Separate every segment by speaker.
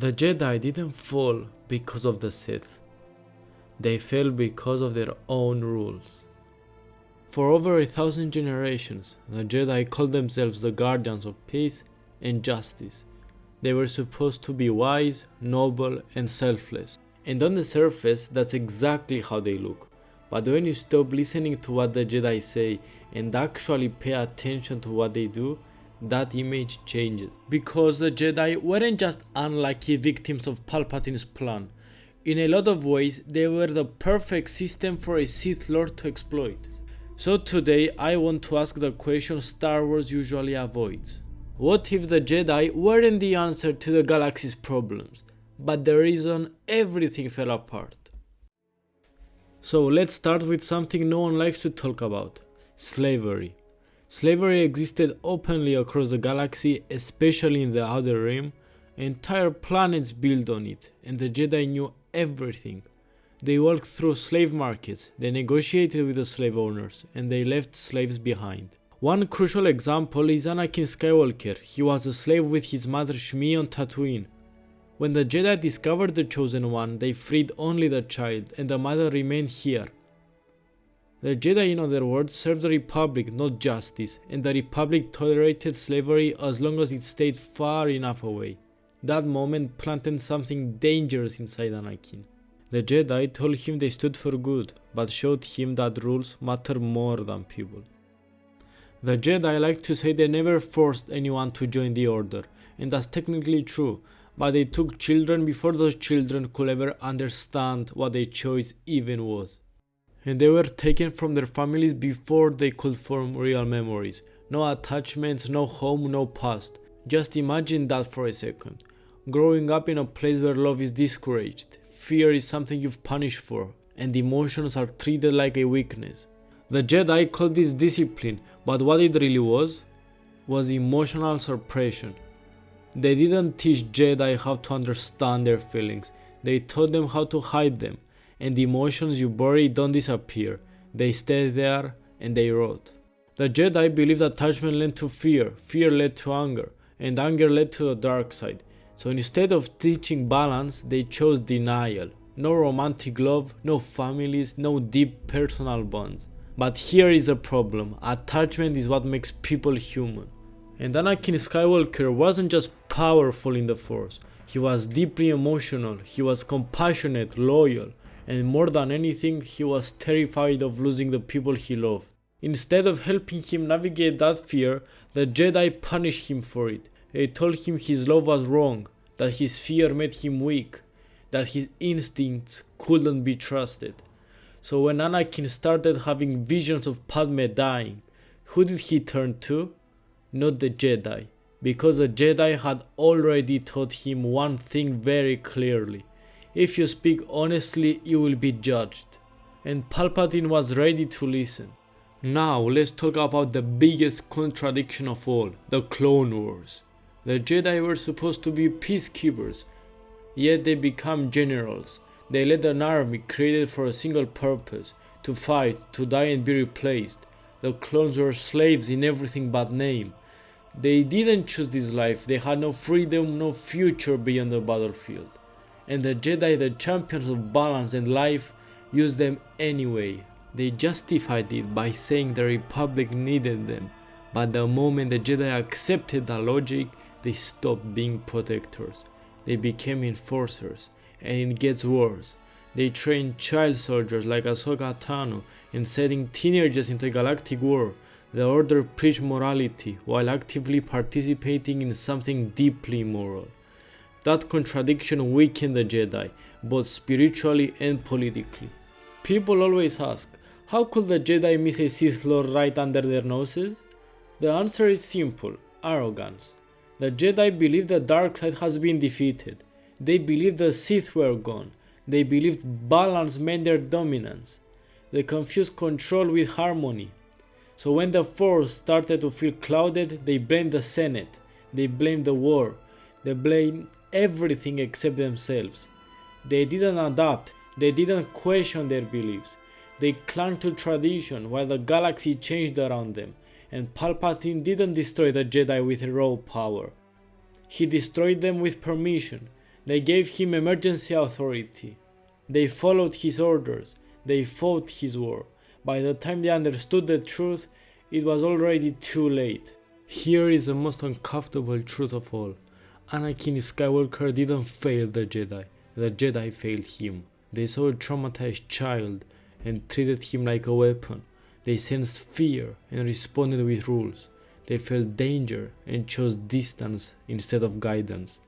Speaker 1: The Jedi didn't fall because of the Sith. They fell because of their own rules. For over 1,000 generations, the Jedi called themselves the guardians of peace and justice. They were supposed to be wise, noble, and selfless. And on the surface, that's exactly how they look. But when you stop listening to what the Jedi say and actually pay attention to what they do, that image changes. Because the Jedi weren't just unlucky victims of Palpatine's plan. In a lot of ways, they were the perfect system for a Sith Lord to exploit. So today, I want to ask the question Star Wars usually avoids. What if the Jedi weren't the answer to the galaxy's problems, but the reason everything fell apart? So let's start with something no one likes to talk about: slavery. Slavery existed openly across the galaxy, especially in the Outer Rim. Entire planets built on it, and the Jedi knew everything. They walked through slave markets, they negotiated with the slave owners, and they left slaves behind. One crucial example is Anakin Skywalker. He was a slave with his mother Shmi on Tatooine. When the Jedi discovered the Chosen One, they freed only the child, and the mother remained here. The Jedi, in other words, served the Republic, not justice, and the Republic tolerated slavery as long as it stayed far enough away. That moment planted something dangerous inside Anakin. The Jedi told him they stood for good, but showed him that rules matter more than people. The Jedi like to say they never forced anyone to join the Order, and that's technically true, but they took children before those children could ever understand what a choice even was. And they were taken from their families before they could form real memories. No attachments, no home, no past. Just imagine that for a second. Growing up in a place where love is discouraged, fear is something you've punished for, and emotions are treated like a weakness. The Jedi called this discipline, but what it really was emotional suppression. They didn't teach Jedi how to understand their feelings, they taught them how to hide them, and the emotions you bury don't disappear, they stay there and they rot. The Jedi believed attachment led to fear, fear led to anger, and anger led to the dark side. So instead of teaching balance, they chose denial. No romantic love, no families, no deep personal bonds. But here is the problem: attachment is what makes people human. And Anakin Skywalker wasn't just powerful in the Force, he was deeply emotional, he was compassionate, loyal, and more than anything, he was terrified of losing the people he loved. Instead of helping him navigate that fear, the Jedi punished him for it. They told him his love was wrong, that his fear made him weak, that his instincts couldn't be trusted. So when Anakin started having visions of Padme dying, who did he turn to? Not the Jedi, because the Jedi had already taught him one thing very clearly: if you speak honestly, you will be judged. And Palpatine was ready to listen. Now let's talk about the biggest contradiction of all, the Clone Wars. The Jedi were supposed to be peacekeepers, yet they become generals. They led an army created for a single purpose: to fight, to die and be replaced. The clones were slaves in everything but name. They didn't choose this life, they had no freedom, no future beyond the battlefield. And the Jedi, the champions of balance and life, used them anyway. They justified it by saying the Republic needed them. But the moment the Jedi accepted that logic, they stopped being protectors. They became enforcers. And it gets worse. They trained child soldiers like Ahsoka Tano and setting teenagers into galactic war. The Order preached morality while actively participating in something deeply immoral. That contradiction weakened the Jedi, both spiritually and politically. People always ask, how could the Jedi miss a Sith Lord right under their noses? The answer is simple: arrogance. The Jedi believe the dark side has been defeated. They believed the Sith were gone. They believed balance meant their dominance. They confused control with harmony. So when the Force started to feel clouded, they blamed the Senate. They blamed the war. They blamed everything except themselves. They didn't adapt. They didn't question their beliefs. They clung to tradition while the galaxy changed around them. And Palpatine didn't destroy the Jedi with raw power. He destroyed them with permission. They gave him emergency authority. They followed his orders. They fought his war. By the time they understood the truth, it was already too late. Here is the most uncomfortable truth of all. Anakin Skywalker didn't fail the Jedi failed him. They saw a traumatized child and treated him like a weapon. They sensed fear and responded with rules. They felt danger and chose distance instead of guidance.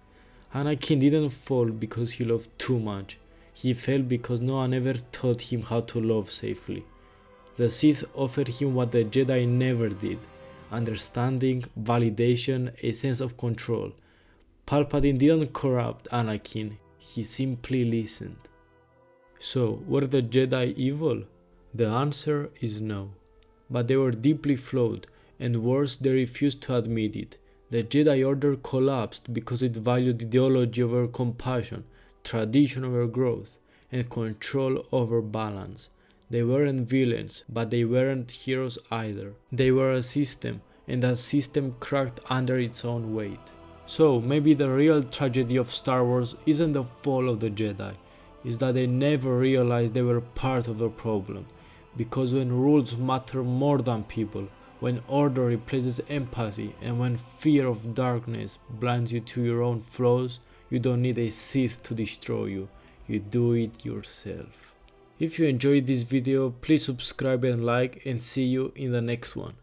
Speaker 1: Anakin didn't fall because he loved too much. He fell because no one ever taught him how to love safely. The Sith offered him what the Jedi never did: understanding, validation, a sense of control. Palpatine didn't corrupt Anakin, he simply listened. So, were the Jedi evil? The answer is no. But they were deeply flawed, and worse, they refused to admit it. The Jedi Order collapsed because it valued ideology over compassion, tradition over growth, and control over balance. They weren't villains, but they weren't heroes either. They were a system, and that system cracked under its own weight. So maybe the real tragedy of Star Wars isn't the fall of the Jedi, it's that they never realized they were part of the problem. Because when rules matter more than people, when order replaces empathy, and when fear of darkness blinds you to your own flaws, you don't need a Sith to destroy you, you do it yourself. If you enjoyed this video, please subscribe and like, and see you in the next one.